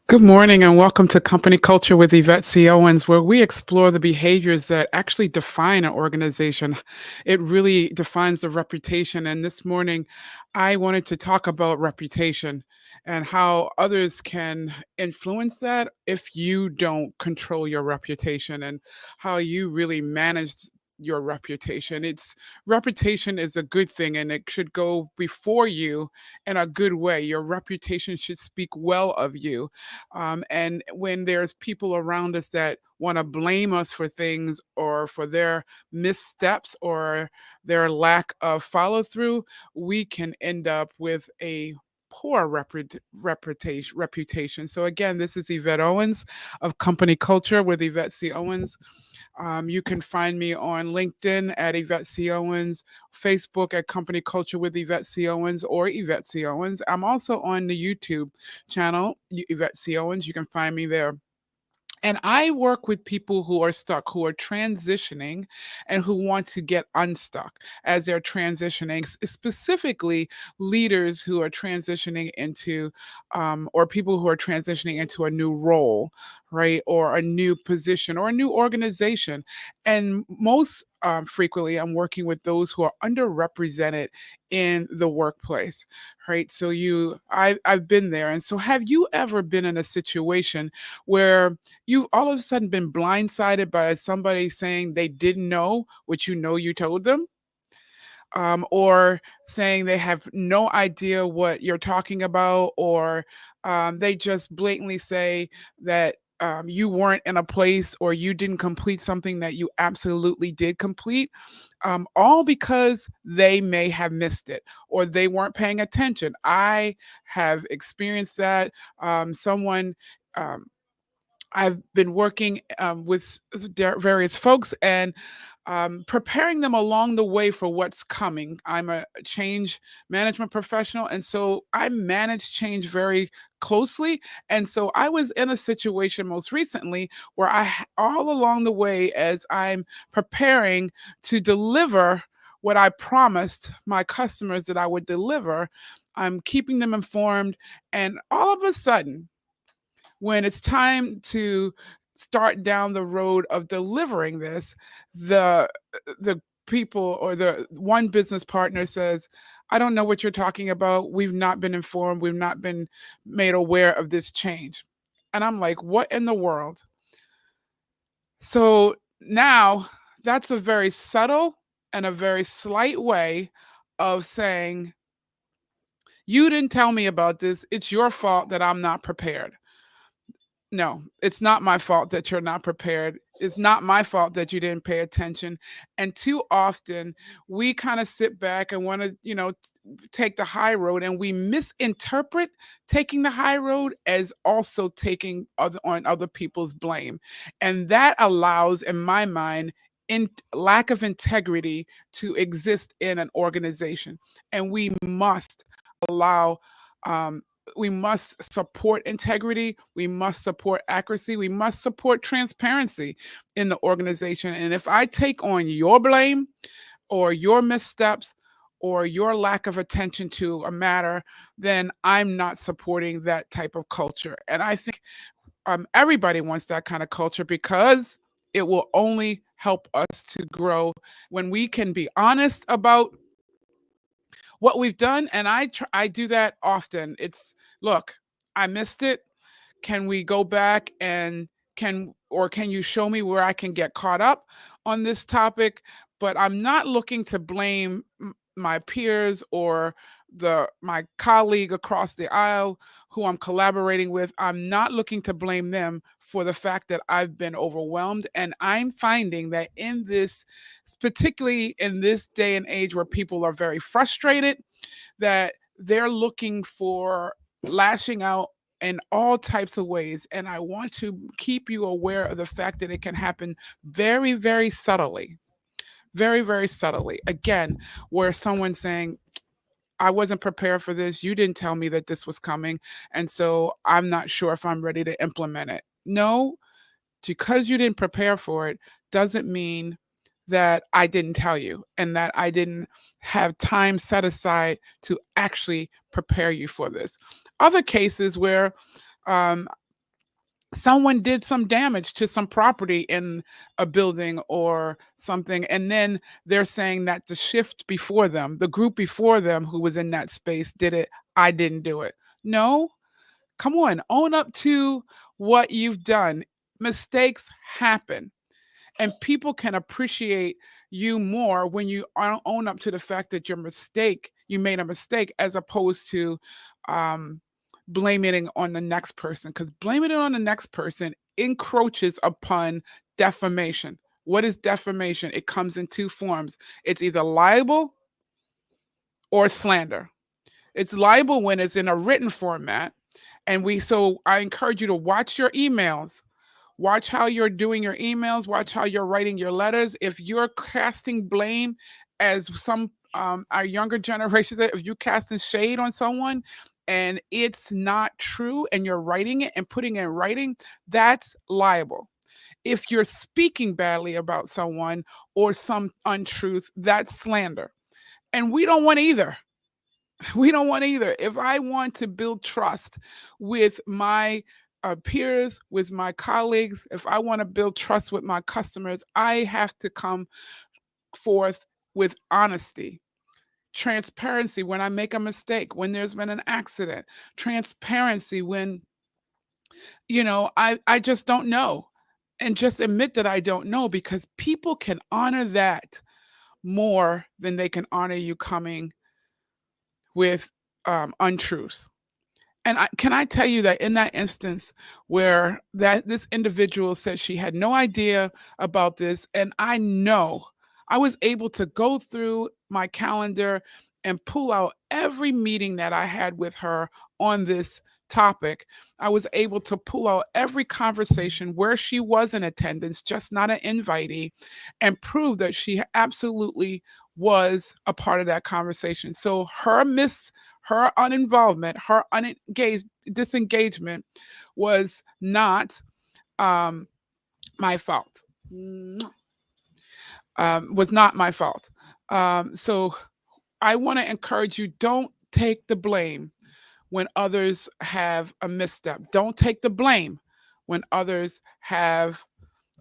Good morning and welcome to Company Culture with Yvette C. Owens, where we explore the behaviors that actually define an organization. It really defines the reputation. And this morning, I wanted to talk about reputation and how others can influence that if you don't control your reputation and how you really manage your reputation. It's reputation is a good thing and it should go before you in a good way. Your reputation should speak well of you, and when there's people around us that want to blame us for things or for their missteps or their lack of follow through, we can end up with a poor reputation. So again, this is Yvette Owens of Company Culture with Yvette C. Owens. You can find me on LinkedIn at Yvette C. Owens, Facebook at Company Culture with Yvette C. Owens or Yvette C. Owens. I'm also on the YouTube channel, Yvette C. Owens. You can find me there. And I work with people who are stuck, who are transitioning, and who want to get unstuck as they're transitioning, specifically leaders who are transitioning into, or people who are transitioning into a new role, right? Or a new position or a new organization. And most frequently, I'm working with those who are underrepresented in the workplace, right? So I've been there. And so have you ever been in a situation where you've all of a sudden been blindsided by somebody saying they didn't know what you know you told them, or saying they have no idea what you're talking about, or they just blatantly say that you weren't in a place or you didn't complete something that you absolutely did complete, all because they may have missed it or they weren't paying attention. I have experienced that. Someone. I've been working with various folks and preparing them along the way for what's coming. I'm a change management professional, and so I manage change very closely. And so I was in a situation most recently where all along the way, as I'm preparing to deliver what I promised my customers that I would deliver, I'm keeping them informed. And all of a sudden, when it's time to start down the road of delivering this, the people or the one business partner says, I don't know what you're talking about. We've not been informed. We've not been made aware of this change. And I'm like, what in the world? So now that's a very subtle and a very slight way of saying, you didn't tell me about this. It's your fault that I'm not prepared. No, it's not my fault that you're not prepared. It's not my fault that you didn't pay attention. And too often we kind of sit back and want to, take the high road, and we misinterpret taking the high road as also taking on other people's blame. And that allows, in my mind, lack of integrity to exist in an organization. And allow um, we must support integrity. We must support accuracy. We must support transparency in the organization. And if I take on your blame or your missteps or your lack of attention to a matter, then I'm not supporting that type of culture. And I think everybody wants that kind of culture because it will only help us to grow when we can be honest about what we've done. And I do that often. It's, look, I missed it. Can we go back and can you show me where I can get caught up on this topic? But I'm not looking to blame my peers or my colleague across the aisle who I'm collaborating with. I'm not looking to blame them for the fact that I've been overwhelmed. And I'm finding that particularly in this day and age where people are very frustrated, that they're looking for lashing out in all types of ways. And I want to keep you aware of the fact that it can happen very, very subtly. Very, very subtly. Again, where someone's saying, I wasn't prepared for this. You didn't tell me that this was coming. And so I'm not sure if I'm ready to implement it. No, because you didn't prepare for it doesn't mean that I didn't tell you and that I didn't have time set aside to actually prepare you for this. Other cases where um, someone did some damage to some property in a building or something, and then they're saying that the shift before them, the group before them who was in that space did it, I didn't do it. No, come on, own up to what you've done. Mistakes happen, and people can appreciate you more when you own up to the fact that you made a mistake, as opposed to um, blaming it on the next person, because blaming it on the next person encroaches upon defamation. What is defamation? It comes in two forms. It's either libel or slander. It's libel when it's in a written format. So I encourage you to watch your emails. Watch how you're doing your emails. Watch how you're writing your letters. If you're casting blame, as some our younger generation, if you casting shade on someone and it's not true, and you're writing it and putting it in writing, that's liable. If you're speaking badly about someone or some untruth, that's slander. And we don't want either. We don't want either. If I want to build trust with my peers, with my colleagues, if I want to build trust with my customers, I have to come forth with honesty, transparency when I make a mistake, when there's been an accident, transparency when, I just don't know, and just admit that I don't know, because people can honor that more than they can honor you coming with untruths. And can I tell you that in that instance where that this individual said she had no idea about this, and I was able to go through my calendar and pull out every meeting that I had with her on this topic. I was able to pull out every conversation where she was in attendance, just not an invitee, and prove that she absolutely was a part of that conversation. So her uninvolvement, her disengagement was not um, my fault. Was not my fault. So I want to encourage you: don't take the blame when others have a misstep. Don't take the blame when others have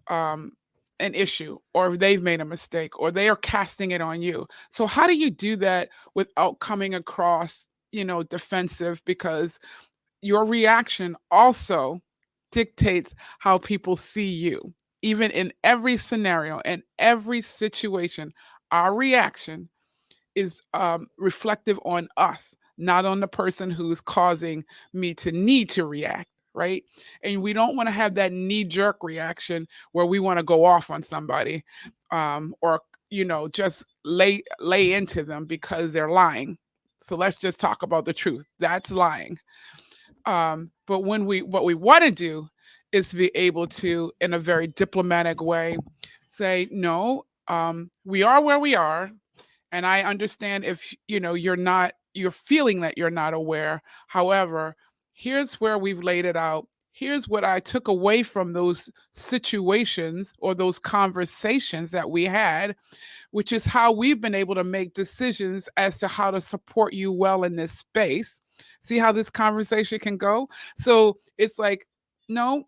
um, an issue, or they've made a mistake, or they are casting it on you. So how do you do that without coming across, defensive? Because your reaction also dictates how people see you. Even in every scenario and every situation, our reaction is reflective on us, not on the person who's causing me to need to react, right? And we don't want to have that knee jerk reaction where we want to go off on somebody, or just lay into them because they're lying. So let's just talk about the truth. That's lying. But what we want to do is to be able to, in a very diplomatic way, say, no, we are where we are, and I understand if you're feeling that you're not aware. However, here's where we've laid it out. Here's what I took away from those situations or those conversations that we had, which is how we've been able to make decisions as to how to support you well in this space. See how this conversation can go? So it's like, no,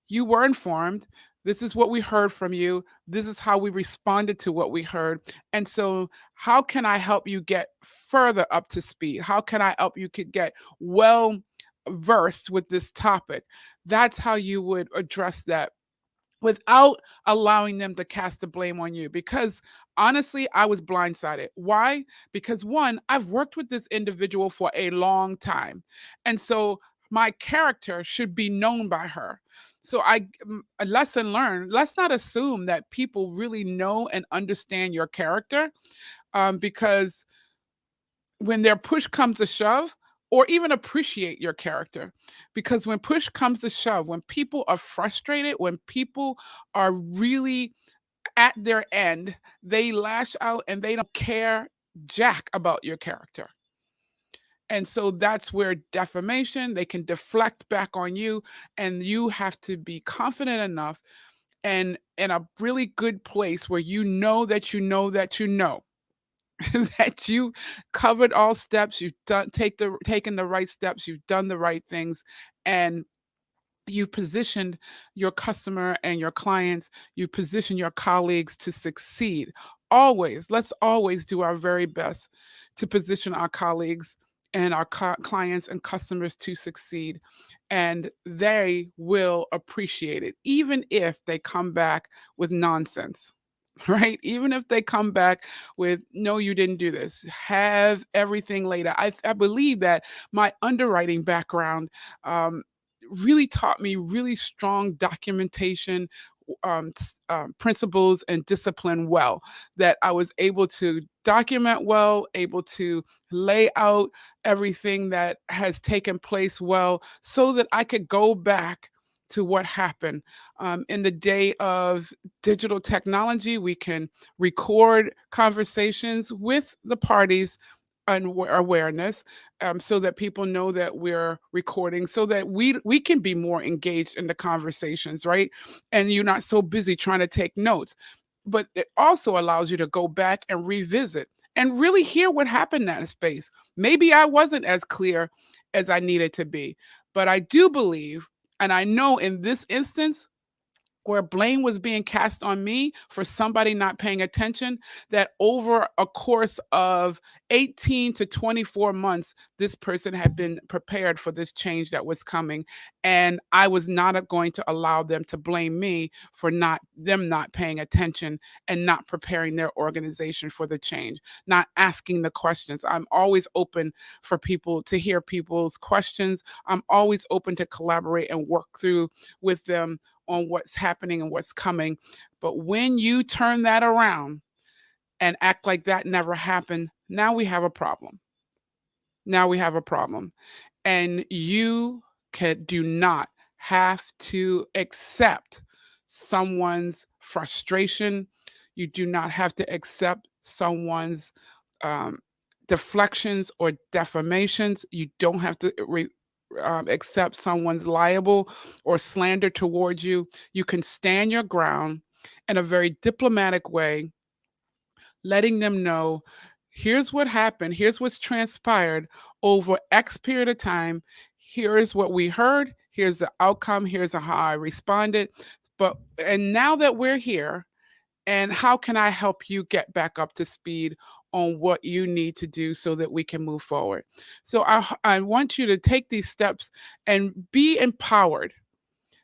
you were informed. This is what we heard from you. This is how we responded to what we heard. And so, how can I help you get further up to speed? How can I help you get well versed with this topic? That's how you would address that without allowing them to cast the blame on you. Because honestly, I was blindsided. Why? Because one, I've worked with this individual for a long time. And so my character should be known by her. So a lesson learned: let's not assume that people really know and understand your character, because when their push comes to shove, or even appreciate your character. Because when push comes to shove, when people are frustrated, when people are really at their end, they lash out and they don't care jack about your character. And so that's where defamation, they can deflect back on you, and you have to be confident enough and in a really good place where you know that you know that you know that you covered all steps, you've taken the right steps, you've done the right things, and you positioned your customer and your clients, you position your colleagues to succeed. Always, let's always do our very best to position our colleagues and our clients and customers to succeed. And they will appreciate it, even if they come back with nonsense. Right? Even if they come back with, no, you didn't do this, have everything laid out. I believe that my underwriting background um, really taught me really strong documentation principles and discipline well, that I was able to document well, able to lay out everything that has taken place well, so that I could go back to what happened. In the day of digital technology, we can record conversations with the parties and awareness, so that people know that we're recording, so that we can be more engaged in the conversations, right? And you're not so busy trying to take notes. But it also allows you to go back and revisit and really hear what happened in that space. Maybe I wasn't as clear as I needed to be, but I do believe, and I know in this instance, where blame was being cast on me for somebody not paying attention, that over a course of 18 to 24 months, this person had been prepared for this change that was coming. And I was not going to allow them to blame me for not paying attention and not preparing their organization for the change, not asking the questions. I'm always open for people to hear people's questions. I'm always open to collaborate and work through with them on what's happening and what's coming. But when you turn that around and act like that never happened, now we have a problem. Now we have a problem. And you do not have to accept someone's frustration. You do not have to accept someone's um, deflections or defamations. You don't have to accept someone's liable or slander towards you. You can stand your ground in a very diplomatic way, letting them know, here's what happened, here's what's transpired over X period of time, here's what we heard, here's the outcome, here's how I responded. And now that we're here, and how can I help you get back up to speed on what you need to do so that we can move forward? So I want you to take these steps and be empowered,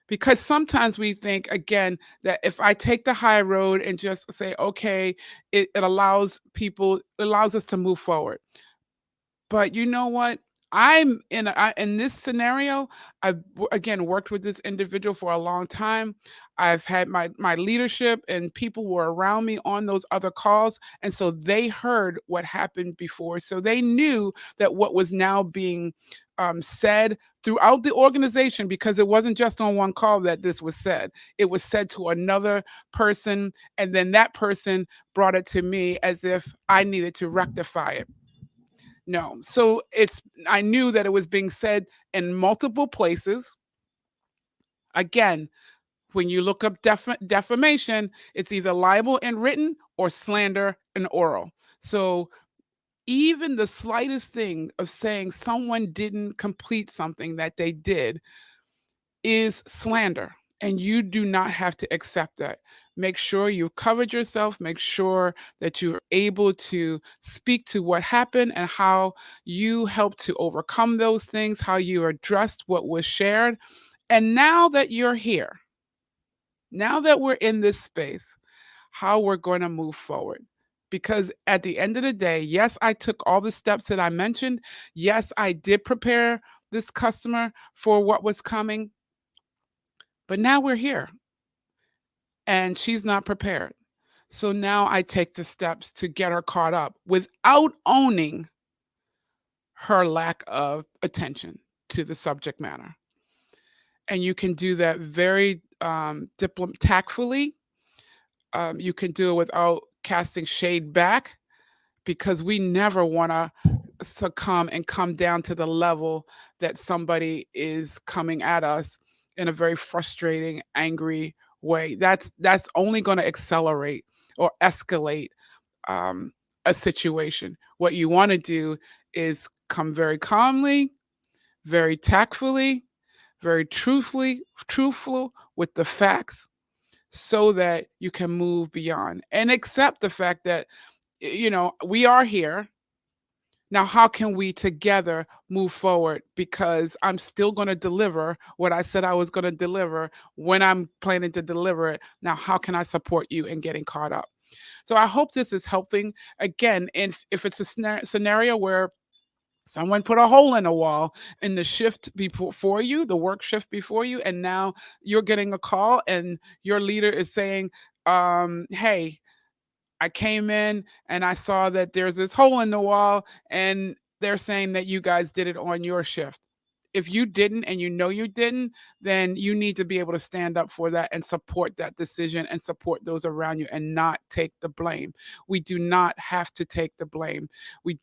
because sometimes we think, again, that if I take the high road and just say, okay, it allows us to move forward. But you know what? In this scenario. I've again worked with this individual for a long time. I've had my leadership and people were around me on those other calls, and so they heard what happened before. So they knew that what was now being said throughout the organization, because it wasn't just on one call that this was said. It was said to another person, and then that person brought it to me as if I needed to rectify it. No. So I knew that it was being said in multiple places. Again, when you look up defamation, it's either libel in written or slander in oral. So even the slightest thing of saying someone didn't complete something that they did is slander. And you do not have to accept that. Make sure you've covered yourself. Make sure that you're able to speak to what happened and how you helped to overcome those things, how you addressed what was shared. And now that you're here, now that we're in this space, how we're going to move forward. Because at the end of the day, yes, I took all the steps that I mentioned. Yes, I did prepare this customer for what was coming. But now we're here and she's not prepared. So now I take the steps to get her caught up without owning her lack of attention to the subject matter. And you can do that very tactfully. You can do it without casting shade back, because we never want to succumb and come down to the level that somebody is coming at us in a very frustrating, angry way. That's only going to accelerate or escalate um, a situation. What you want to do is come very calmly, very tactfully, very truthful with the facts, so that you can move beyond and accept the fact that we are here. Now, how can we together move forward? Because I'm still going to deliver what I said I was going to deliver when I'm planning to deliver it. Now, how can I support you in getting caught up? So I hope this is helping. Again, if it's a scenario where someone put a hole in a wall in the shift before you, the work shift before you, and now you're getting a call and your leader is saying, hey, I came in and I saw that there's this hole in the wall, and they're saying that you guys did it on your shift. If you didn't and you know you didn't, then you need to be able to stand up for that and support that decision and support those around you and not take the blame. We do not have to take the blame.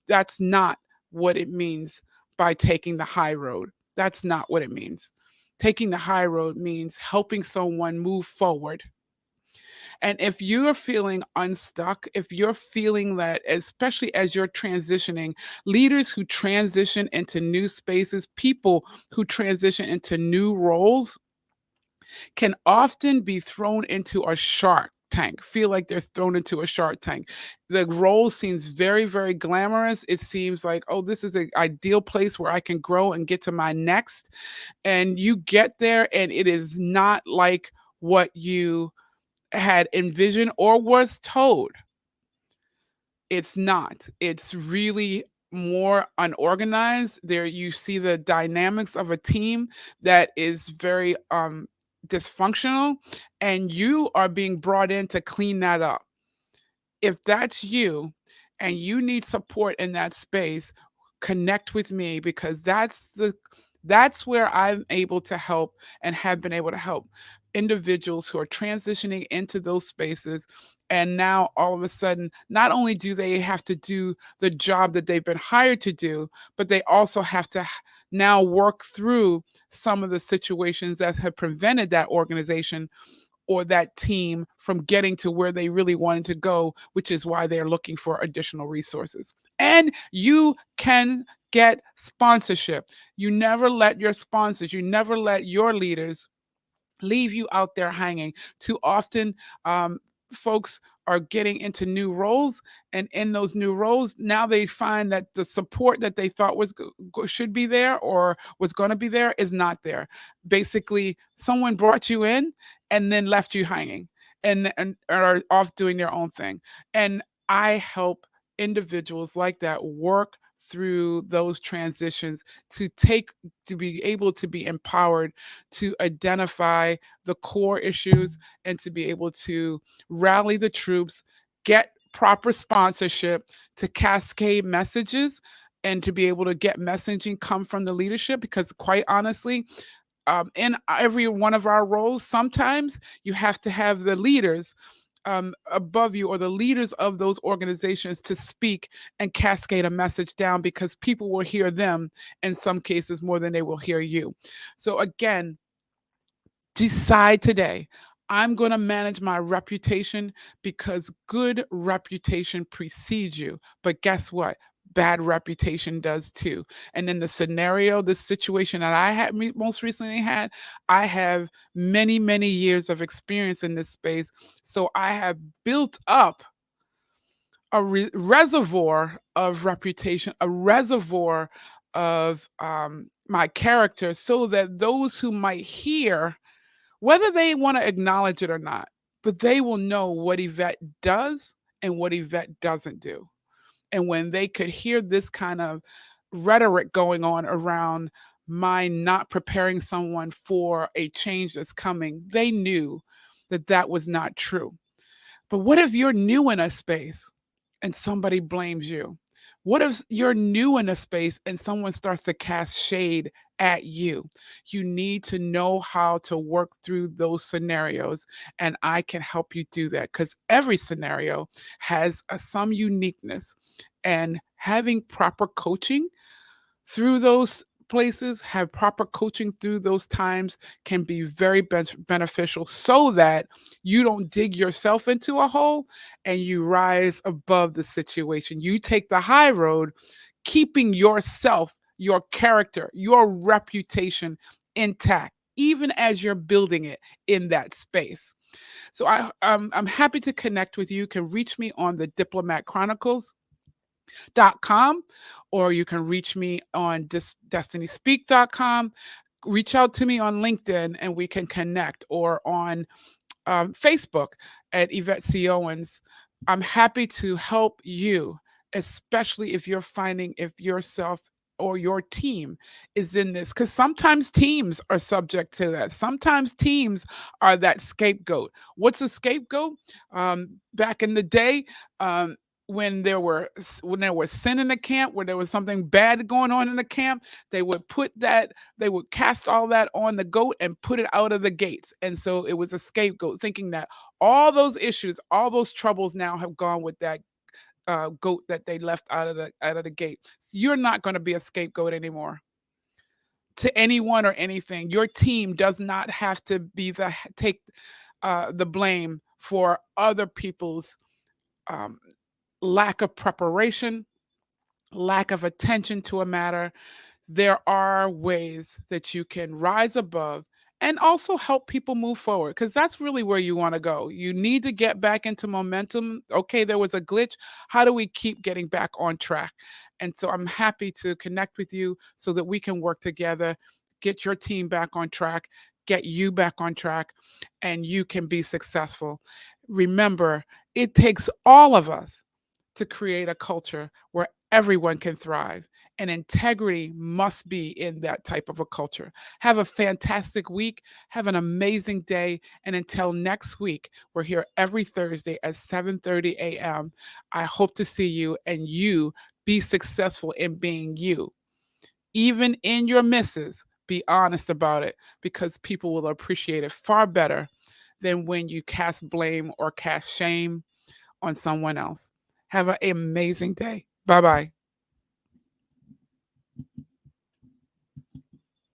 That's not what it means by taking the high road. That's not what it means. Taking the high road means helping someone move forward. And if you're feeling unstuck, if you're feeling that, especially as you're transitioning, leaders who transition into new spaces, people who transition into new roles can often be thrown into a shark tank, feel like they're thrown into a shark tank. The role seems very, very glamorous. It seems like, oh, this is an ideal place where I can grow and get to my next. And you get there, and it is not like what you had envisioned or was told. It's not. It's really more unorganized. There you see the dynamics of a team that is very dysfunctional, and you are being brought in to clean that up. If that's you and you need support in that space, connect with me, because that's where I'm able to help and have been able to help individuals who are transitioning into those spaces. And now all of a sudden, not only do they have to do the job that they've been hired to do, but they also have to now work through some of the situations that have prevented that organization or that team from getting to where they really wanted to go, which is why they're looking for additional resources. And you can get sponsorship. You never let your sponsors, you never let your leaders leave you out there hanging. Too often, folks are getting into new roles, and in those new roles, now they find that the support that they thought should be there or was going to be there is not there. Basically, someone brought you in and then left you hanging, and are off doing their own thing. And I help individuals like that work through those transitions to be able to be empowered to identify the core issues and to be able to rally the troops, get proper sponsorship to cascade messages, and to be able to get messaging come from the leadership. Because quite honestly, in every one of our roles, sometimes you have to have the leaders above you or the leaders of those organizations to speak and cascade a message down, because people will hear them in some cases more than they will hear you. So again, decide today. I'm going to manage my reputation, because good reputation precedes you. But guess what? Bad reputation does too. And in the scenario, the situation that I had most recently had, I have many, many years of experience in this space. So I have built up a reservoir of reputation, a reservoir of my character, so that those who might hear, whether they want to acknowledge it or not, but they will know what Yvette does and what Yvette doesn't do. And when they could hear this kind of rhetoric going on around my not preparing someone for a change that's coming, they knew that that was not true. But what if you're new in a space and somebody blames you? What if you're new in a space and someone starts to cast shade at you? You need to know how to work through those scenarios, and I can help you do that, because every scenario has some uniqueness. And having proper coaching through those places, have proper coaching through those times can be very beneficial so that you don't dig yourself into a hole and you rise above the situation. You take the high road, keeping yourself, your character, your reputation intact, even as you're building it in that space. So I'm happy to connect with you. You can reach me on the Diplomat Chronicles com, or you can reach me on destinyspeak.com. Reach out to me on LinkedIn and we can connect, or on Facebook at Yvette C. Owens. I'm happy to help you, especially if you're finding if yourself or your team is in this, because sometimes teams are subject to that. Sometimes teams are that scapegoat. What's a scapegoat? Back in the day, when there was sin in the camp, where there was something bad going on in the camp, they would cast all that on the goat and put it out of the gates. And so it was a scapegoat, thinking that all those issues, all those troubles now have gone with that goat that they left out of the gate. You're not going to be a scapegoat anymore to anyone or anything. Your team does not have to be take the blame for other people's um, lack of preparation, lack of attention to a matter. There are ways that you can rise above and also help people move forward, because that's really where you want to go. You need to get back into momentum. Okay, there was a glitch. How do we keep getting back on track? And so I'm happy to connect with you so that we can work together, get your team back on track, get you back on track, and you can be successful. Remember, it takes all of us to create a culture where everyone can thrive. And integrity must be in that type of a culture. Have a fantastic week. Have an amazing day. And until next week, we're here every Thursday at 7:30 a.m. I hope to see you, and you be successful in being you. Even in your misses, be honest about it, because people will appreciate it far better than when you cast blame or cast shame on someone else. Have an amazing day. Bye bye.